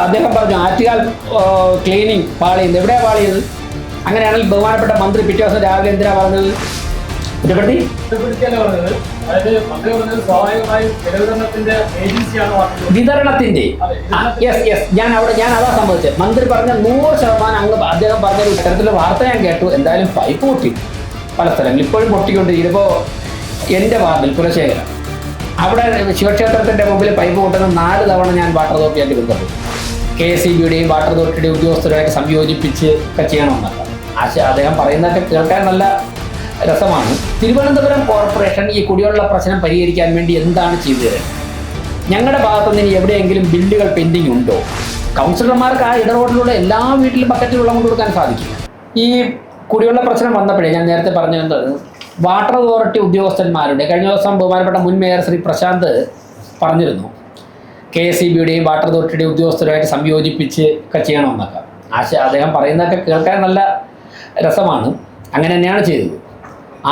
അദ്ദേഹം പറഞ്ഞു ആറ്റുകാൽ ക്ലീനിങ് പാളിയുന്നത്. എവിടെയാണ് പാളിയത്? അങ്ങനെയാണെങ്കിൽ ബഹുമാനപ്പെട്ട മന്ത്രി പിറ്റേ ദിവസം രാവിലെ എന്തിനാ പറഞ്ഞത്? വിതരണത്തിന്റെ ഞാൻ അതാ സംഭവിച്ചത്. മന്ത്രി പറഞ്ഞ 100% അങ്ങ് അദ്ദേഹം പറഞ്ഞ ഇത്തരത്തിലുള്ള വാർത്ത ഞാൻ കേട്ടു. എന്തായാലും പൈപ്പ് പൊട്ടി പല സ്ഥലങ്ങളിൽ ഇപ്പോഴും പൊട്ടിക്കൊണ്ടിരിക്കും. ഇപ്പോൾ എൻ്റെ വാർഡിൽ കുലശേഖരം, അവിടെ ശിവക്ഷേത്രത്തിന്റെ മുമ്പിൽ പൈപ്പ് പൊട്ടുന്ന 4 തവണ ഞാൻ വാട്ടർ അതോറിറ്റിയായിട്ട് ബന്ധപ്പെട്ടു. KSEBയുടെയും വാട്ടർ അതോറിറ്റിയുടെയും ഉദ്യോഗസ്ഥരുമായിട്ട് സംയോജിപ്പിച്ച് ഒക്കെ ചെയ്യണമെന്നല്ല. അദ്ദേഹം പറയുന്നതൊക്കെ കേൾക്കാൻ നല്ല രസമാണ്. തിരുവനന്തപുരം കോർപ്പറേഷൻ ഈ കുടിവെള്ള പ്രശ്നം പരിഹരിക്കാൻ വേണ്ടി എന്താണ് ചെയ്തു തരുന്നത്? ഞങ്ങളുടെ ഭാഗത്തുനിന്ന് ഇനി എവിടെയെങ്കിലും ബില്ലുകൾ പെൻഡിങ് ഉണ്ടോ? കൗൺസിലർമാർക്ക് ആ ഇടറോഡിലൂടെ എല്ലാ വീട്ടിലും ബക്കറ്റിൽ വെള്ളം കൊടുക്കാൻ സാധിക്കും. ഈ കുടിവെള്ള പ്രശ്നം വന്നപ്പോഴേ ഞാൻ നേരത്തെ പറഞ്ഞത് വാട്ടർ അതോറിറ്റി ഉദ്യോഗസ്ഥന്മാരുടെ കഴിഞ്ഞ ദിവസം ബഹുമാനപ്പെട്ട മുൻ മേയർ ശ്രീ പ്രശാന്ത് പറഞ്ഞിരുന്നു KSEBയുടെയും വാട്ടർ അതോറിറ്റിയുടെയും ഉദ്യോഗസ്ഥരുമായിട്ട് സംയോജിപ്പിച്ച് ഒക്കെ ചെയ്യണമെന്നൊക്കെ. അദ്ദേഹം പറയുന്നതൊക്കെ കേൾക്കാൻ നല്ല രസമാണ്. അങ്ങനെ തന്നെയാണ് ചെയ്തത്.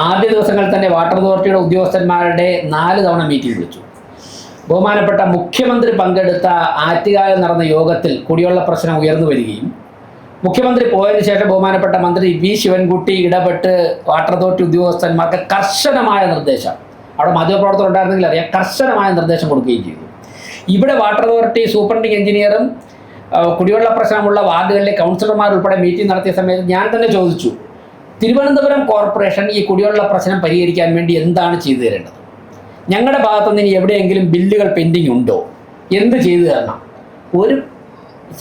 ആദ്യ ദിവസങ്ങളിൽ തന്നെ വാട്ടർ അതോറിറ്റിയുടെ ഉദ്യോഗസ്ഥന്മാരുടെ 4 തവണ മീറ്റിംഗ് വിളിച്ചു. ബഹുമാനപ്പെട്ട മുഖ്യമന്ത്രി പങ്കെടുത്ത ആറ്റുകാലിൽ നടന്ന യോഗത്തിൽ കുടിവെള്ള പ്രശ്നം ഉയർന്നു വരികയും മുഖ്യമന്ത്രി പോയതിനു ശേഷം ബഹുമാനപ്പെട്ട മന്ത്രി V ശിവൻകുട്ടി ഇടപെട്ട് വാട്ടർ അതോറിറ്റി ഉദ്യോഗസ്ഥന്മാർക്ക് കർശനമായ നിർദ്ദേശം, അവിടെ മാധ്യമപ്രവർത്തകർ ഉണ്ടായിരുന്നെങ്കിൽ അറിയാം, കർശനമായ നിർദ്ദേശം കൊടുക്കുകയും ചെയ്തു. ഇവിടെ വാട്ടർ അതോറിറ്റി സൂപ്രണ്ടിങ് എഞ്ചിനീയറും കുടിവെള്ള പ്രശ്നമുള്ള വാർഡുകളിലെ കൗൺസിലർമാർ ഉൾപ്പെടെ മീറ്റിംഗ് നടത്തിയ സമയത്ത് ഞാൻ തന്നെ ചോദിച്ചു, തിരുവനന്തപുരം കോർപ്പറേഷൻ ഈ കുടിവെള്ള പ്രശ്നം പരിഹരിക്കാൻ വേണ്ടി എന്താണ് ചെയ്തു തരേണ്ടത്? ഞങ്ങളുടെ ഭാഗത്തുനിന്ന് ഇനി എവിടെയെങ്കിലും ബില്ലുകൾ പെൻഡിങ് ഉണ്ടോ? എന്ത് ചെയ്തു തരണം? ഒരു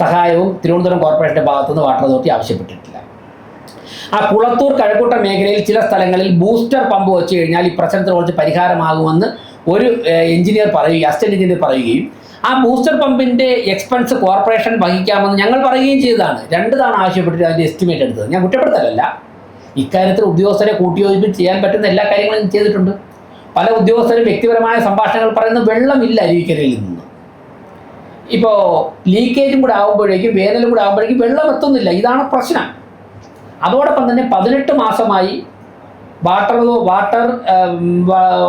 സഹായവും തിരുവനന്തപുരം കോർപ്പറേഷൻ്റെ ഭാഗത്തുനിന്ന് വാട്ടർ അതോറിറ്റി ആവശ്യപ്പെട്ടിട്ടില്ല. ആ കുളത്തൂർ കഴക്കൂട്ട മേഖലയിൽ ചില സ്ഥലങ്ങളിൽ ബൂസ്റ്റർ പമ്പ് വെച്ച് കഴിഞ്ഞാൽ ഈ പ്രശ്നത്തിന് കുറച്ച് പരിഹാരമാകുമെന്ന് ഒരു എഞ്ചിനീയർ പറയുകയും അസിസ്റ്റന്റ് എഞ്ചിനീയർ പറയുകയും ആ ബൂസ്റ്റർ പമ്പിൻ്റെ എക്സ്പെൻസ് കോർപ്പറേഷൻ വഹിക്കാമെന്ന് ഞങ്ങൾ പറയുകയും ചെയ്തതാണ്. 2 തവണ ആവശ്യപ്പെട്ടിട്ട് അതിൻ്റെ എസ്റ്റിമേറ്റ് എടുത്തത്. ഞാൻ കുറ്റപ്പെടുത്തലല്ല, ഇക്കാര്യത്തിൽ ഉദ്യോഗസ്ഥരെ കൂട്ടിയോജിപ്പിച്ച് ചെയ്യാൻ പറ്റുന്ന എല്ലാ കാര്യങ്ങളും ചെയ്തിട്ടുണ്ട്. പല ഉദ്യോഗസ്ഥരും വ്യക്തിപരമായ സംഭാഷണങ്ങൾ പറയുന്നത് വെള്ളമില്ല അരുവിക്കരയിൽ നിന്ന്. ഇപ്പോൾ ലീക്കേജും കൂടെ ആകുമ്പോഴേക്കും വേനലും കൂടെ ആകുമ്പോഴേക്കും വെള്ളം എത്തുന്നില്ല. ഇതാണ് പ്രശ്നം. അതോടൊപ്പം തന്നെ 18 മാസമായി വാട്ടർ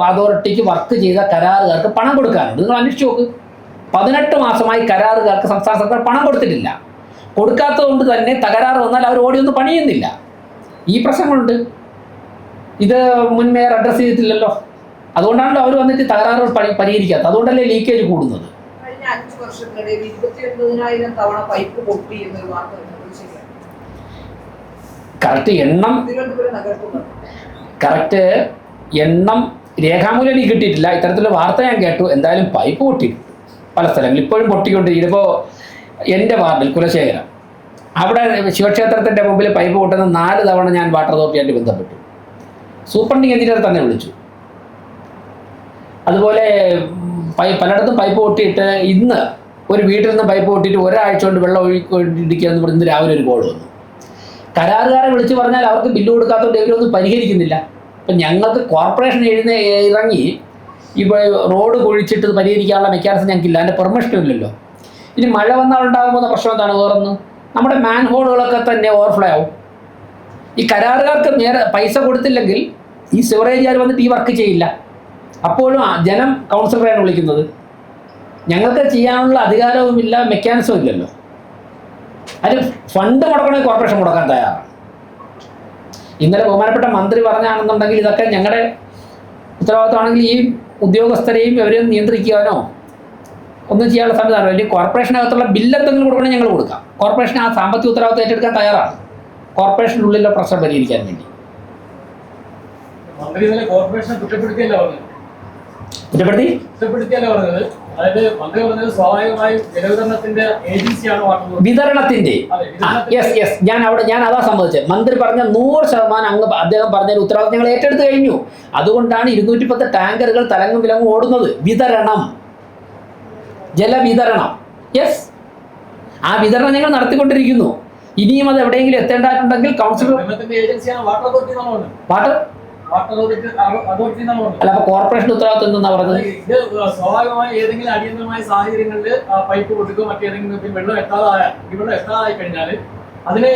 അതോറിറ്റിക്ക് വർക്ക് ചെയ്ത കരാറുകാർക്ക് പണം കൊടുക്കാനുണ്ട്. നിങ്ങൾ അന്വേഷിച്ച് നോക്ക്. 18 മാസമായി കരാറുകാർക്ക് സംസ്ഥാന സർക്കാർ പണം കൊടുത്തിട്ടില്ല. കൊടുക്കാത്തത് കൊണ്ട് തന്നെ തകരാറ് വന്നാൽ അവർ ഓടിയൊന്നും പണിയുന്നില്ല. ഈ പ്രശ്നങ്ങളുണ്ട്. ഇത് മുൻ മേയർ അഡ്രസ്സ് ചെയ്തിട്ടില്ലല്ലോ. അതുകൊണ്ടാണല്ലോ അവർ വന്നിട്ട് തകരാറുകൾ പരിഹരിക്കാത്തത്. അതുകൊണ്ടല്ലേ ലീക്കേജ് കൂടുന്നത്. കഴിഞ്ഞ 5 വർഷത്തിനിടയിൽ 29,000 തവണ പൈപ്പ് പൊട്ടി എന്നൊരു വാർത്ത കറക്റ്റ് എണ്ണം രേഖാമൂലം എനിക്ക് കിട്ടിയിട്ടില്ല. ഇത്തരത്തിലുള്ള വാർത്ത ഞാൻ കേട്ടു. എന്തായാലും പൈപ്പ് പൊട്ടിയിട്ടുണ്ട് പല സ്ഥലങ്ങളിൽ ഇപ്പോഴും പൊട്ടിക്കൊണ്ടിരിക്കും. ഇപ്പോൾ എൻ്റെ വാർഡിൽ കുലശേഖരം, അവിടെ ശിവക്ഷേത്രത്തിൻ്റെ മുമ്പിൽ പൈപ്പ് പൊട്ടുന്ന 4 തവണ ഞാൻ വാട്ടർ അതോറിറ്റിയായിട്ട് ബന്ധപ്പെട്ടു. സൂപ്രണ്ടിങ് എഞ്ചിനീയർ തന്നെ വിളിച്ചു. അതുപോലെ പലയിടത്തും പൈപ്പ് പൊട്ടിയിട്ട് ഇന്ന് ഒരു വീട്ടിൽ നിന്ന് പൈപ്പ് പൊട്ടിയിട്ട് ഒരാഴ്ച കൊണ്ട് വെള്ളം ഒഴുകിക്കൊണ്ടിരിക്കുക എന്ന് പറഞ്ഞ് ഇന്ന് രാവിലെ ഒരു കോൾ വന്നു. കരാറുകാരെ വിളിച്ച് പറഞ്ഞാൽ അവർക്ക് ബില്ല് കൊടുക്കാത്തതുകൊണ്ട് ഇവരൊന്നും പരിഹരിക്കുന്നില്ല. അപ്പം ഞങ്ങൾക്ക് കോർപ്പറേഷൻ ഇറങ്ങി ഇപ്പോൾ റോഡ് കുഴിച്ചിട്ട് പരിഹരിക്കാനുള്ള മെക്കാനിസം ഞങ്ങൾക്കില്ല, അതിൻ്റെ പെർമിഷനും ഇല്ലല്ലോ. ഇനി മഴ വന്നാൽ ഉണ്ടാകുന്ന പ്രശ്നം എന്താണ്? വേറൊന്ന്, നമ്മുടെ മാൻ ഹോളുകളൊക്കെ തന്നെ ഓവർഫ്ലോ ആവും. ഈ കരാറുകാർക്ക് നേരെ പൈസ കൊടുത്തില്ലെങ്കിൽ ഈ സിവറേജുകാർ വന്നിട്ട് ഈ വർക്ക് ചെയ്യില്ല. അപ്പോഴും ജനം കൗൺസിലറെയാണ് വിളിക്കുന്നത്. ഞങ്ങൾക്ക് ചെയ്യാനുള്ള അധികാരവുമില്ല, മെക്കാനിസവും ഇല്ലല്ലോ. അതിന് ഫണ്ട് മുടക്കണമെങ്കിൽ കോർപ്പറേഷൻ മുടക്കാൻ തയ്യാറാണ്. ഇന്നലെ ബഹുമാനപ്പെട്ട മന്ത്രി പറഞ്ഞാണെന്നുണ്ടെങ്കിൽ ഇതൊക്കെ ഞങ്ങളുടെ ഉത്തരവാദിത്തമാണെങ്കിൽ ഈ ഉദ്യോഗസ്ഥരെയും ഇവരെയും നിയന്ത്രിക്കാനോ ഒന്നും ചെയ്യാനുള്ള സംവിധാനം. അല്ലെങ്കിൽ കോർപ്പറേഷനകത്തുള്ള ബില്ലെന്തെങ്കിലും കൊടുക്കണമെങ്കിൽ ഞങ്ങൾ കൊടുക്കാം. കോർപ്പറേഷൻ ആ സാമ്പത്തിക ഉത്തരവാദിത്തം ഏറ്റെടുക്കാൻ തയ്യാറാണ് കോർപ്പറേഷനുള്ളിലെ പ്രശ്നം പരിഹരിക്കാൻ വേണ്ടി. വിതരണത്തിന്റെ ഞാൻ അതാ സംബന്ധിച്ചത്. മന്ത്രി പറഞ്ഞ 100% അങ്ങ് അദ്ദേഹം പറഞ്ഞ ഉത്തരവാദിത്തം ഞങ്ങൾ ഏറ്റെടുത്ത് കഴിഞ്ഞു. അതുകൊണ്ടാണ് 210 ടാങ്കറുകൾ തലങ്ങും വിലങ്ങും ഓടുന്നത്. വിതരണം, ജലവിതരണം, ആ വിതരണം ഞങ്ങൾ നടത്തിക്കൊണ്ടിരിക്കുന്നു. ഇനിയും അത് എവിടെയെങ്കിലും എത്തേണ്ടതായിട്ടുണ്ടെങ്കിൽ കൗൺസിലർ വാട്ടർ അല്ല, അപ്പൊ കോർപ്പറേഷൻ ഉത്തരവാദിത്വം എന്താ പറഞ്ഞത്? സ്വാഭാവികമായി ഏതെങ്കിലും അടിയന്തരമായ സാഹചര്യങ്ങളിൽ പൈപ്പ് കൊടുക്കുക, മറ്റേതെങ്കിലും വെള്ളം എത്താതായി കഴിഞ്ഞാൽ അതിന്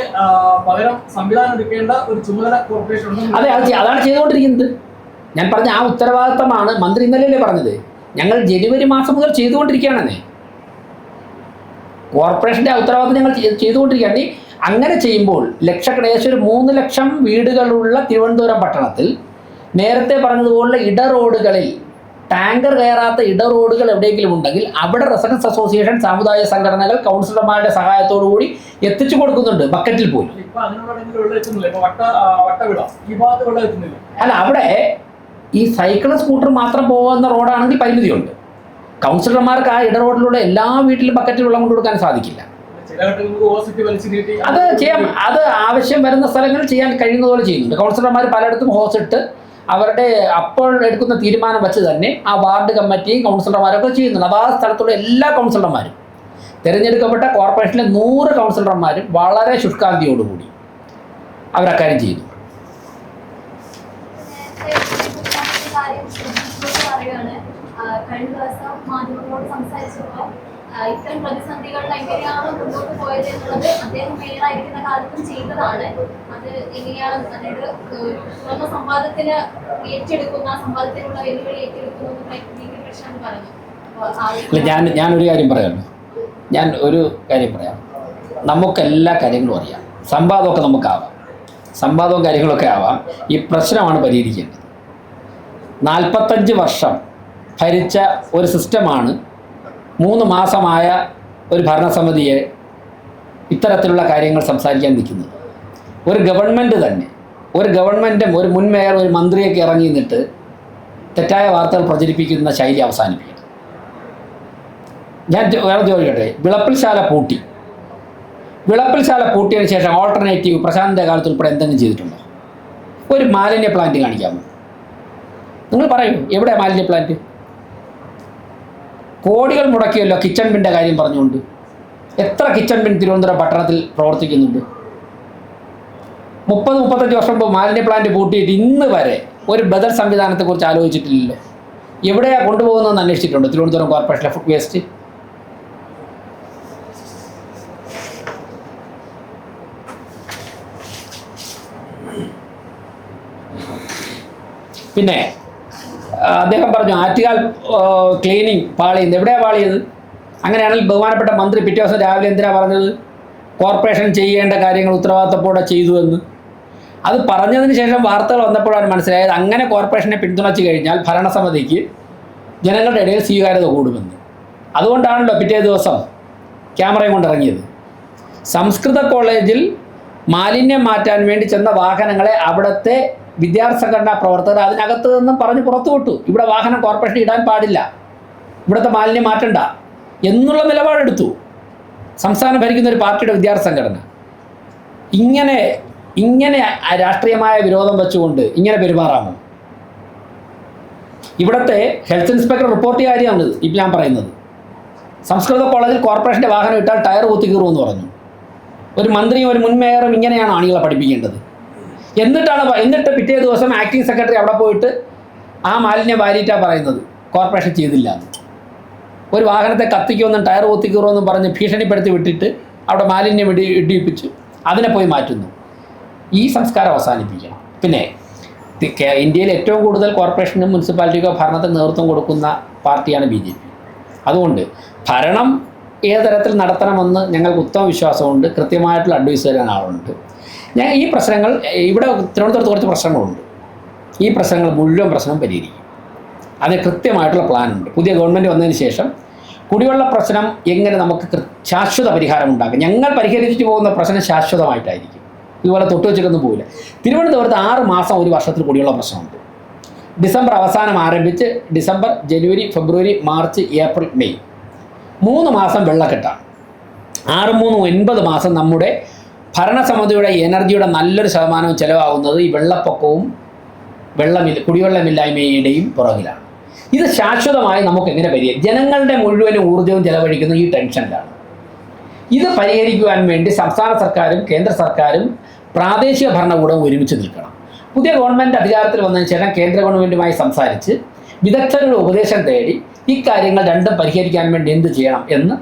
പകരം സംവിധാനം എടുക്കേണ്ട ഒരു ചുമതല കോർപ്പറേഷൻ ഉണ്ട്. അതെ, അതാണ് ചെയ്തുകൊണ്ടിരിക്കുന്നത്. ഞാൻ പറഞ്ഞ ആ ഉത്തരവാദിത്തമാണ് മന്ത്രി ഇന്നലെയല്ലേ പറഞ്ഞത്. ഞങ്ങൾ ജനുവരി മാസം മുതൽ ചെയ്തുകൊണ്ടിരിക്കുകയാണെന്നേ. കോർപ്പറേഷൻ്റെ ഉത്തരവാദിത്വം ഞങ്ങൾ ചെയ്തുകൊണ്ടിരിക്കുകയാണ്. അങ്ങനെ ചെയ്യുമ്പോൾ ഏകദേശം ഒരു 3 ലക്ഷം വീടുകളുള്ള തിരുവനന്തപുരം പട്ടണത്തിൽ നേരത്തെ പറഞ്ഞതുപോലെ ഇടറോഡുകളിൽ ടാങ്കർ കയറാത്ത ഇടറോഡുകൾ എവിടെയെങ്കിലും ഉണ്ടെങ്കിൽ അവിടെ റെസിഡൻസ് അസോസിയേഷൻ, സാമുദായിക സംഘടനകൾ, കൗൺസിലർമാരുടെ സഹായത്തോടു കൂടി എത്തിച്ചു കൊടുക്കുന്നുണ്ട് ബക്കറ്റിൽ പോലും. അല്ല, അവിടെ ഈ സൈക്കിൾ സ്കൂട്ടർ മാത്രം പോകുന്ന റോഡാണെങ്കിൽ പരിമിതിയുണ്ട്. കൗൺസിലർമാർക്ക് ആ ഇടറോഡിലൂടെ എല്ലാ വീട്ടിലും ബക്കറ്റിൽ വെള്ളം കൊണ്ടു കൊടുക്കാൻ സാധിക്കില്ല. അത് ചെയ്യാം. അത് ആവശ്യം വരുന്ന സ്ഥലങ്ങളിൽ ചെയ്യാൻ കഴിയുന്ന പോലെ ചെയ്യുന്നുണ്ട്. കൗൺസിലർമാർ പലയിടത്തും ഹോസ് ഇട്ട് അവരുടെ അപ്പോൾ എടുക്കുന്ന തീരുമാനം വെച്ച് തന്നെ ആ വാർഡ് കമ്മിറ്റിയും കൗൺസിലർമാരൊക്കെ ചെയ്യുന്നുണ്ട്. അത് ആ സ്ഥലത്തുള്ള എല്ലാ കൗൺസിലർമാരും, തിരഞ്ഞെടുക്കപ്പെട്ട കോർപ്പറേഷനിലെ 100 കൗൺസിലർമാരും വളരെ ശുഷ്കാന്തിയോടുകൂടി അവരക്കാര്യം ചെയ്യുന്നു. കഴിഞ്ഞ ദിവസം മാധ്യമങ്ങളോട് സംസാരിച്ചപ്പോൾ ഇത്തരം പ്രതിസന്ധികളിൽ എങ്ങനെയാണ് മുന്നോട്ട് പോയത് എന്നുള്ളത് അദ്ദേഹം മേയറായിരിക്കുന്ന കാലത്തും ചെയ്തതാണ്. അത് എങ്ങനെയാണ്, അതായത് തുറന്ന സംവാദത്തിന് സംവാദത്തിനുള്ള വെല്ലുവിളി ഏറ്റെടുക്കുന്നു പ്രശ്നം പറഞ്ഞു. ഞാനൊരു കാര്യം പറയാമല്ലോ. ഞാൻ ഒരു കാര്യം പറയാം. നമുക്കെല്ലാ കാര്യങ്ങളും അറിയാം. സംവാദമൊക്കെ നമുക്കാവാം, സംവാദവും കാര്യങ്ങളൊക്കെ ആവാം. ഈ പ്രശ്നമാണ് പരിഹരിക്കേണ്ടത്. 45 വർഷം ഭരിച്ച ഒരു സിസ്റ്റമാണ് 3 മാസമായ ഒരു ഭരണസമിതിയെ ഇത്തരത്തിലുള്ള കാര്യങ്ങൾ സംസാരിക്കാൻ നിൽക്കുന്നത്. ഒരു ഗവൺമെൻറ് തന്നെ, ഒരു ഗവൺമെൻറ്റും ഒരു മുൻ മേയർ, ഒരു മന്ത്രിയൊക്കെ ഇറങ്ങി നിന്നിട്ട് തെറ്റായ വാർത്തകൾ പ്രചരിപ്പിക്കുന്ന ശൈലി അവസാനിപ്പിക്കണം. ഞാൻ വേറെ ചോദിക്കട്ടെ, വിളപ്പിൽശാല പൂട്ടിയതിന് ശേഷം ഓൾട്ടർനേറ്റീവ് പ്രശാന്തിൻ്റെ കാലത്ത് ഉൾപ്പെടെ എന്തെങ്കിലും ചെയ്തിട്ടുണ്ടോ? ഒരു മാലിന്യ പ്ലാന്റ് കാണിക്കാമോ? നിങ്ങൾ പറയൂ, എവിടെ മാലിന്യ പ്ലാന്റ്? കോടികൾ മുടക്കിയല്ലോ കിച്ചൺ ബിൻ്റെ കാര്യം പറഞ്ഞുകൊണ്ട്. എത്ര കിച്ചൺ ബിൻ തിരുവനന്തപുരം പട്ടണത്തിൽ പ്രവർത്തിക്കുന്നുണ്ട്? 30-35 വർഷം മുമ്പ് മാലിന്യ പ്ലാന്റ് പൂട്ടിയിട്ട് ഇന്ന് വരെ ഒരു ബദൽ സംവിധാനത്തെക്കുറിച്ച് ആലോചിച്ചിട്ടില്ലല്ലോ. എവിടെയാണ് കൊണ്ടുപോകുന്നതെന്ന് അന്വേഷിച്ചിട്ടുണ്ടോ തിരുവനന്തപുരം കോർപ്പറേഷനിലെ ഫുഡ് വേസ്റ്റ്? പിന്നെ അദ്ദേഹം പറഞ്ഞു ആറ്റുകാൽ ക്ലീനിങ് പാളിയുന്നത്. എവിടെയാണ് പാളിയത്? അങ്ങനെയാണെങ്കിൽ ബഹുമാനപ്പെട്ട മന്ത്രി പിറ്റേ ദിവസം രാവിലെ എന്തിനാണ് പറഞ്ഞത് കോർപ്പറേഷൻ ചെയ്യേണ്ട കാര്യങ്ങൾ ഉത്തരവാദിത്തത്തോടെ ചെയ്തു എന്ന്? അത് പറഞ്ഞതിന് ശേഷം വാർത്തകൾ വന്നപ്പോഴാണ് മനസ്സിലായത് അങ്ങനെ കോർപ്പറേഷനെ പിന്തുണച്ചു കഴിഞ്ഞാൽ ഭരണസമിതിക്ക് ജനങ്ങളുടെ ഇടയിൽ സ്വീകാര്യത കൂടുമെന്ന്. അതുകൊണ്ടാണല്ലോ പിറ്റേ ദിവസം ക്യാമറയും കൊണ്ടിറങ്ങിയത്. സംസ്കൃത കോളേജിൽ മാലിന്യം മാറ്റാൻ വേണ്ടി ചെന്ന വാഹനങ്ങളെ അവിടുത്തെ വിദ്യാർത്ഥി സംഘടനാ പ്രവർത്തകർ അതിനകത്ത് നിന്നും പറഞ്ഞ് പുറത്തുവിട്ടു. ഇവിടെ വാഹനം കോർപ്പറേഷൻ ഇടാൻ പാടില്ല, ഇവിടുത്തെ മാലിന്യം മാറ്റണ്ട എന്നുള്ള നിലപാടെടുത്തു സംസ്ഥാനം ഭരിക്കുന്ന ഒരു പാർട്ടിയുടെ വിദ്യാർത്ഥി സംഘടന. ഇങ്ങനെ രാഷ്ട്രീയമായ വിരോധം വെച്ചുകൊണ്ട് ഇങ്ങനെ പെരുമാറാമോ? ഇവിടുത്തെ ഹെൽത്ത് ഇൻസ്പെക്ടർ റിപ്പോർട്ട് ചെയ്ത കാര്യമാണിത് ഇപ്പം ഞാൻ പറയുന്നത്. സംസ്കൃത കോളേജിൽ കോർപ്പറേഷൻ്റെ വാഹനം ഇട്ടാൽ ടയർ കുത്തിക്കീറുമെന്ന് പറഞ്ഞു. ഒരു മന്ത്രിയും ഒരു മുൻ മേയറും ഇങ്ങനെയാണ് ആളുകളെ പഠിപ്പിക്കേണ്ടത്. എന്നിട്ട് പിറ്റേ ദിവസം ആക്ടിംഗ് സെക്രട്ടറി അവിടെ പോയിട്ട് ആ മാലിന്യം വാരിയിട്ടാണ് പറയുന്നത് കോർപ്പറേഷൻ ചെയ്തില്ല എന്ന്. ഒരു വാഹനത്തെ കത്തിക്കുമെന്നും ടയർ കുത്തിക്കീറുമെന്നും പറഞ്ഞ് ഭീഷണിപ്പെടുത്തി വിട്ടിട്ട് അവിടെ മാലിന്യം ഇടിയിപ്പിച്ച് അതിനെ പോയി മാറ്റുന്നു. ഈ സംസ്കാരം അവസാനിപ്പിക്കണം. പിന്നെ ഇന്ത്യയിൽ ഏറ്റവും കൂടുതൽ കോർപ്പറേഷനും മുനിസിപ്പാലിറ്റിക്കോ ഭരണത്തിന് നേതൃത്വം കൊടുക്കുന്ന പാർട്ടിയാണ് BJP. അതുകൊണ്ട് ഭരണം ഏത് തരത്തിൽ നടത്തണമെന്ന് ഞങ്ങൾക്ക് ഉത്തമ വിശ്വാസമുണ്ട്. കൃത്യമായിട്ടുള്ള അഡ്വൈസ് തരാൻ ആളുണ്ട്. ഈ പ്രശ്നങ്ങൾ ഇവിടെ തിരുവനന്തപുരത്ത് കുറച്ച് പ്രശ്നങ്ങളുണ്ട്. ഈ പ്രശ്നങ്ങൾ മുഴുവൻ പ്രശ്നം പരിഹരിക്കും. അതിന് കൃത്യമായിട്ടുള്ള പ്ലാനുണ്ട്. പുതിയ ഗവൺമെൻറ് വന്നതിന് ശേഷം കുടിവെള്ള പ്രശ്നം എങ്ങനെ നമുക്ക് ശാശ്വത പരിഹാരം ഉണ്ടാക്കും. ഞങ്ങൾ പരിഹരിച്ചു പോകുന്ന പ്രശ്നം ശാശ്വതമായിട്ടായിരിക്കും. ഇതുപോലെ തൊട്ട് വെച്ചിട്ടൊന്നും പോവില്ല. തിരുവനന്തപുരത്ത് 6 മാസം ഒരു വർഷത്തിൽ കുടിവെള്ള പ്രശ്നമുണ്ട്. ഡിസംബർ അവസാനം ആരംഭിച്ച് ഡിസംബർ, ജനുവരി, ഫെബ്രുവരി, മാർച്ച്, ഏപ്രിൽ, മെയ് 3 മാസം വെള്ളക്കെട്ടാണ്. 6, 3, 9 മാസം നമ്മുടെ ഭരണസമിതിയുടെ എനർജിയുടെ നല്ലൊരു ശതമാനവും ചിലവാകുന്നത് ഈ വെള്ളപ്പൊക്കവും കുടിവെള്ളമില്ലായ്മയുടെയും പുറകിലാണ്. ഇത് ശാശ്വതമായി നമുക്ക് എങ്ങനെ പരിഹരിക്കും? ജനങ്ങളുടെ മുഴുവനും ഊർജ്ജവും ചെലവഴിക്കുന്ന ഈ ടെൻഷനിലാണ്. ഇത് പരിഹരിക്കുവാൻ വേണ്ടി സംസ്ഥാന സർക്കാരും കേന്ദ്ര സർക്കാരും പ്രാദേശിക ഭരണകൂടവും ഒരുമിച്ച് നിൽക്കണം. പുതിയ ഗവൺമെൻറ് അധികാരത്തിൽ വന്നതിന് ശേഷം കേന്ദ്ര ഗവൺമെൻറ്റുമായി സംസാരിച്ച് വിദഗ്ധരുടെ ഉപദേശം തേടി ഇക്കാര്യങ്ങൾ രണ്ടും പരിഹരിക്കാൻ വേണ്ടി എന്ത് ചെയ്യണം എന്ന്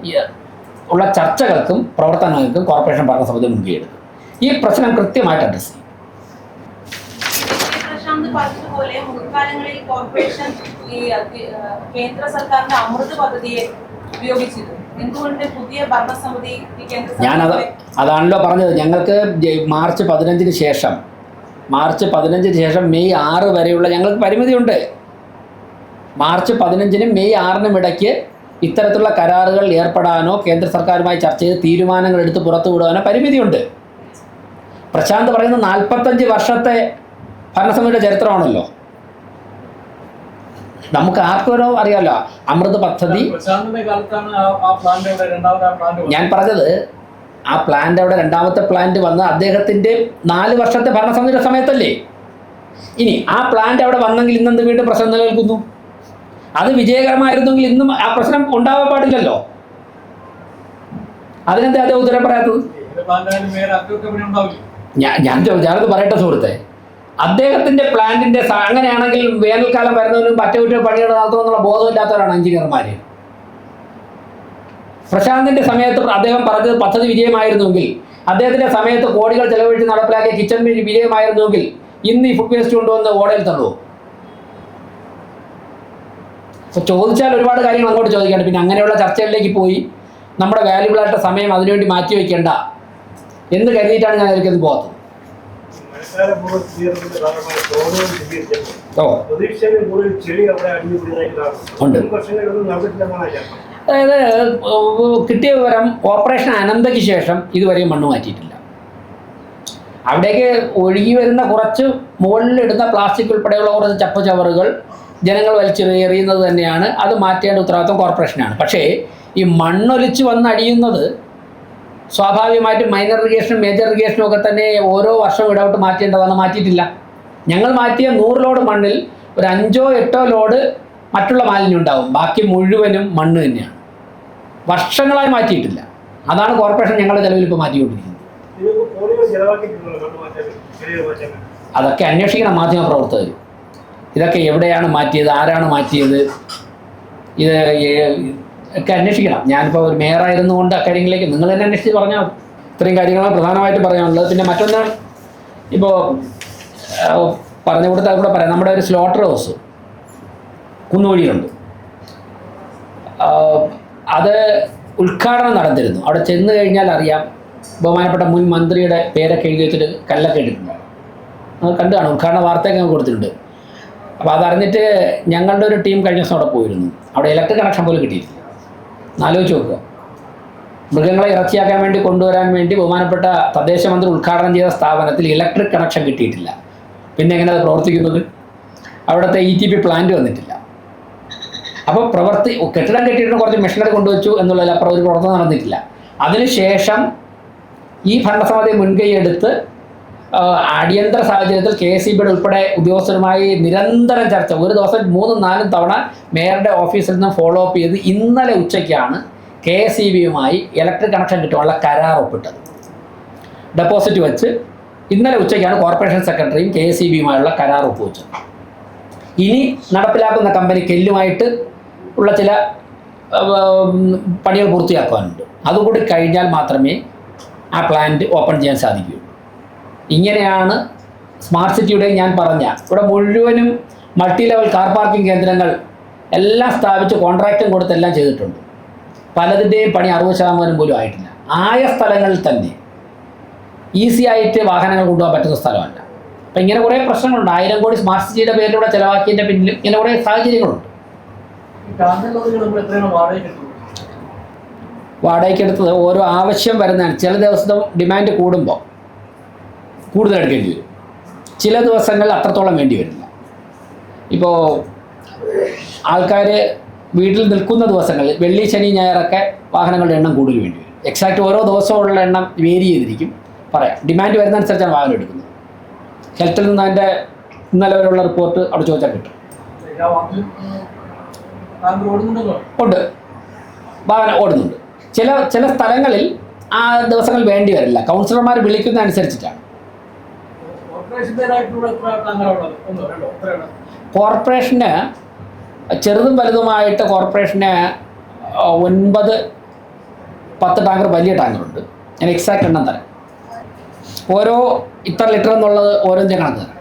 ഉള്ള ചർച്ചകൾക്കും പ്രവർത്തനങ്ങൾക്കും കോർപ്പറേഷൻ ഭരണസമിതി മുൻകൈ എടുക്കും. ഈ പ്രശ്നം കൃത്യമായിട്ട് അഡ്രസ് ചെയ്യും. പ്രശാന്ത് പറഞ്ഞതുപോലെ മുൻകാലങ്ങളിൽ കോർപ്പറേഷൻ ഈ കേന്ദ്ര സർക്കാരിന്റെ അമൃത് പദ്ധതിയെ ഉപയോഗിച്ചിരുന്നു. എന്തുകൊണ്ട് പുതിയ ഭരണസമിതി ഈ കേന്ദ്ര ഞാനത് അതാണല്ലോ പറഞ്ഞത്. ഞങ്ങൾക്ക് മാർച്ച് 15 ശേഷം മെയ് 6 വരെയുള്ള ഞങ്ങൾക്ക് പരിമിതിയുണ്ട്. മാർച്ച് 15 മെയ് 6 ഇടയ്ക്ക് ഇത്തരത്തിലുള്ള കരാറുകൾ ഏർപ്പെടാനോ കേന്ദ്ര സർക്കാരുമായി ചർച്ച ചെയ്ത് തീരുമാനങ്ങൾ എടുത്ത് പുറത്തു വിടാനോ പരിമിതിയുണ്ട്. പ്രശാന്ത് പറയുന്നത് 45 വർഷത്തെ ഭരണസമിതിയുടെ ചരിത്രമാണല്ലോ. നമുക്ക് ആർക്കോ അറിയാമല്ലോ അമൃത് പദ്ധതി. ഞാൻ പറഞ്ഞത് ആ പ്ലാന്റ് അവിടെ രണ്ടാമത്തെ പ്ലാന്റ് വന്ന് അദ്ദേഹത്തിൻ്റെ 4 വർഷത്തെ ഭരണസമിതിയുടെ സമയത്തല്ലേ. ഇനി ആ പ്ലാന്റ് അവിടെ വന്നെങ്കിൽ ഇന്നെന്ത് വീണ്ടും പ്രശ്നം നിലനിൽക്കുന്നു? അത് വിജയകരമായിരുന്നെങ്കിൽ ഇന്നും ആ പ്രശ്നം ഉണ്ടാവാൻ പാടില്ലല്ലോ. അതിനെന്താ അദ്ദേഹം ഉത്തരം പറയാത്തത്? ഞാനത് പറയട്ടെ സുഹൃത്തെ, അദ്ദേഹത്തിൻ്റെ പ്ലാന്റിൻ്റെ അങ്ങനെയാണെങ്കിൽ വേനൽക്കാലം വരുന്നതിനും പറ്റകുറ്റ പണികൾ നടത്തുമെന്നുള്ള ബോധമില്ലാത്തവരാണ് എഞ്ചിനീയർമാർ. പ്രശാന്തിൻ്റെ സമയത്ത് അദ്ദേഹം പറഞ്ഞത് പദ്ധതി വിജയമായിരുന്നുവെങ്കിൽ, അദ്ദേഹത്തിൻ്റെ സമയത്ത് കോടികൾ ചെലവഴിച്ച് നടപ്പിലാക്കിയ കിച്ചൺ വിജയമായിരുന്നുവെങ്കിൽ ഇന്ന് ഈ ഫുഡ് വേസ്റ്റ് കൊണ്ടുവന്ന് ഓടയിൽ തള്ളുമോ? അപ്പോൾ ചോദിച്ചാൽ ഒരുപാട് കാര്യങ്ങൾ അങ്ങോട്ട് ചോദിക്കാണ്ട്. പിന്നെ അങ്ങനെയുള്ള ചർച്ചകളിലേക്ക് പോയി നമ്മുടെ വാല്യുബിളായിട്ട് സമയം അതിനുവേണ്ടി മാറ്റി വയ്ക്കേണ്ട എന്ന് കരുതിയിട്ടാണ് ഞാൻ അതിലേക്കൊന്നും പോകാത്തത്. അതായത് കിട്ടിയ വിവരം ഓപ്പറേഷൻ അനന്തയ്ക്ക് ശേഷം ഇതുവരെയും മണ്ണ് മാറ്റിയിട്ടില്ല. അവിടേക്ക് ഒഴുകി വരുന്ന കുറച്ച് മുകളിലിടുന്ന പ്ലാസ്റ്റിക് ഉൾപ്പെടെയുള്ള കുറച്ച് ചപ്പുചവറുകൾ ജനങ്ങൾ വലിച്ചെറിയുന്നത് തന്നെയാണ്. അത് മാറ്റേണ്ട ഉത്തരവാദിത്വം കോർപ്പറേഷനാണ്. പക്ഷേ ഈ മണ്ണൊലിച്ച് വന്നടിയുന്നത് സ്വാഭാവികമായിട്ടും മൈനർ ഇറിഗേഷനും മേജർ ഇറിഗേഷനും ഒക്കെ തന്നെ ഓരോ വർഷവും ഇടവിട്ട് മാറ്റേണ്ടതാണ്. മാറ്റിയിട്ടില്ല. ഞങ്ങൾ മാറ്റിയ 100 ലോഡ് മണ്ണിൽ ഒരു 5-8 ലോഡ് മറ്റുള്ള മാലിന്യം ഉണ്ടാവും. ബാക്കി മുഴുവനും മണ്ണ് തന്നെയാണ്. വർഷങ്ങളായി മാറ്റിയിട്ടില്ല. അതാണ് കോർപ്പറേഷൻ ഞങ്ങളുടെ ചെലവിൽ ഇപ്പോൾ മാറ്റിക്കൊണ്ടിരിക്കുന്നത്. അതൊക്കെ അന്വേഷിക്കണം മാധ്യമ പ്രവർത്തകർ. ഇതൊക്കെ എവിടെയാണ് മാറ്റിയത്, ആരാണ് മാറ്റിയത്, ഇത് ഒക്കെ അന്വേഷിക്കണം. ഞാനിപ്പോൾ ഒരു മേയറായിരുന്നു കൊണ്ട് അക്കാര്യങ്ങളിലേക്ക് നിങ്ങൾ തന്നെ അന്വേഷിച്ച് പറഞ്ഞാൽ മതി. ഇത്രയും കാര്യങ്ങളാണ് പ്രധാനമായിട്ട് പറയാനുള്ളത്. പിന്നെ മറ്റൊന്ന് ഇപ്പോൾ പറഞ്ഞു കൊടുത്താൽ കൂടെ പറയാം. നമ്മുടെ ഒരു സ്ലോട്ടർ ഹൗസ് കുന്നുവഴിയിലുണ്ട്. അത് ഉദ്ഘാടനം നടന്നിരുന്നു. അവിടെ ചെന്ന് കഴിഞ്ഞാൽ അറിയാം, ബഹുമാനപ്പെട്ട മുൻ മന്ത്രിയുടെ പേരൊക്കെ എഴുതി വെച്ചിട്ട് കല്ലൊക്കെ ഇട്ടിട്ടുണ്ട്. അത് കണ്ടു കാണും. ഉദ്ഘാടന വാർത്തയൊക്കെ നമുക്ക് കൊടുത്തിട്ടുണ്ട്. അപ്പോൾ അതറിഞ്ഞിട്ട് ഞങ്ങളുടെ ഒരു ടീം കഴിഞ്ഞ ദിവസം അവിടെ പോയിരുന്നു. അവിടെ ഇലക്ട്രിക് കണക്ഷൻ പോലും കിട്ടിയിട്ടില്ല. ആലോചിച്ച് നോക്കുക. മൃഗങ്ങളെ ഇറച്ചിയാക്കാൻ വേണ്ടി കൊണ്ടുവരാൻ വേണ്ടി ബഹുമാനപ്പെട്ട തദ്ദേശ മന്ത്രി ഉദ്ഘാടനം ചെയ്ത സ്ഥാപനത്തിൽ ഇലക്ട്രിക് കണക്ഷൻ കിട്ടിയിട്ടില്ല. പിന്നെ എങ്ങനെ അത് പ്രവർത്തിക്കുന്നത്? അവിടുത്തെ ETP പ്ലാന്റ് വന്നിട്ടില്ല. അപ്പോൾ കെട്ടിടം കെട്ടിയിട്ട് കുറച്ച് മെഷീനറി കൊണ്ടുവച്ചു എന്നുള്ളതിലപ്പുറം ഒരു പ്രവർത്തനം നടന്നിട്ടില്ല. അതിനുശേഷം ഈ ഭരണസമിതി മുൻകൈയെടുത്ത് അടിയന്തര സാഹചര്യത്തിൽ KSEBിയുടെ ഉൾപ്പെടെ ഉദ്യോഗസ്ഥരുമായി നിരന്തരം ചർച്ച, ഒരു ദിവസം 3-4 തവണ മേയറുടെ ഓഫീസിൽ നിന്ന് ഫോളോ അപ്പ് ചെയ്ത് ഇന്നലെ ഉച്ചയ്ക്കാണ് KSEBിയുമായി ഇലക്ട്രിക് കണക്ഷൻ കിട്ടാനുള്ള കരാർ ഒപ്പിട്ടത്. ഡെപ്പോസിറ്റ് വെച്ച് ഇന്നലെ ഉച്ചയ്ക്കാണ് കോർപ്പറേഷൻ സെക്രട്ടറിയും KSEBിയുമായുള്ള കരാർ ഒപ്പുവെച്ചത്. ഇനി നടപ്പിലാക്കുന്ന കമ്പനി കെല്ലുമായിട്ട് ഉള്ള ചില പണികൾ പൂർത്തിയാക്കാനുണ്ട്. അതുകൂടി കഴിഞ്ഞാൽ മാത്രമേ ആ പ്ലാന്റ് ഓപ്പൺ ചെയ്യാൻ സാധിക്കുകയുള്ളൂ. ഇങ്ങനെയാണ് സ്മാർട്ട് സിറ്റിയുടെ ഞാൻ പറഞ്ഞ ഇവിടെ മുഴുവനും മൾട്ടി ലെവൽ കാർ പാർക്കിംഗ് കേന്ദ്രങ്ങൾ എല്ലാം സ്ഥാപിച്ച് കോൺട്രാക്റ്റും കൊടുത്തെല്ലാം ചെയ്തിട്ടുണ്ട്. പലതിൻ്റെയും പണി 60% പോലും ആയിട്ടില്ല. ആയ സ്ഥലങ്ങളിൽ തന്നെ ഈസി ആയിട്ട് വാഹനങ്ങൾ കൊണ്ടുപോകാൻ പറ്റുന്ന സ്ഥലമല്ല. അപ്പം ഇങ്ങനെ കുറേ പ്രശ്നങ്ങളുണ്ട്. 1000 കോടി സ്മാർട്ട് സിറ്റിയുടെ പേരിലൂടെ ചിലവാക്കിയതിൻ്റെ പിന്നിലും ഇങ്ങനെ കുറേ സാഹചര്യങ്ങളുണ്ട്. വാടകയ്ക്കെടുത്തത് ഓരോ ആവശ്യം വരുന്നതാണ്. ചില ദിവസം ഡിമാൻഡ് കൂടുമ്പോൾ കൂടുതൽ എടുക്കേണ്ടി വരും. ചില ദിവസങ്ങളിൽ അത്രത്തോളം വേണ്ടി വരില്ല. ഇപ്പോൾ ആൾക്കാർ വീട്ടിൽ നിൽക്കുന്ന ദിവസങ്ങളിൽ വെള്ളി, ശനി, ഞായറൊക്കെ വാഹനങ്ങളുടെ എണ്ണം കൂടുതൽ വേണ്ടി വരും. എക്സാക്റ്റ് ഓരോ ദിവസമുള്ള എണ്ണം വേരി ചെയ്തിരിക്കും. പറയാം, ഡിമാൻഡ് വരുന്നതനുസരിച്ചാണ് വാഹനം എടുക്കുന്നത്. ഹെൽത്തിൽ നിന്ന് അതിൻ്റെ ഇന്നലെ വരെയുള്ള റിപ്പോർട്ട് അവിടെ ചോദിച്ചാൽ കിട്ടും. ഉണ്ട്, വാഹനം ഓടുന്നുണ്ട്. ചില സ്ഥലങ്ങളിൽ ആ ദിവസങ്ങൾ വേണ്ടി വരില്ല. കൗൺസിലർമാർ വിളിക്കുന്ന അനുസരിച്ചിട്ടാണ്. കോർപ്പറേഷന് ചെറുതും വലുതുമായിട്ട് കോർപ്പറേഷന് 9-10 ടാങ്കർ വലിയ ടാങ്കറുണ്ട്. ഞാൻ എക്സാക്റ്റ് എണ്ണം തരാം. ഓരോ ഇത്ര ലിറ്റർ എന്നുള്ളത് ഓരോന്നിൻ്റെ കണക്ക് തരാം.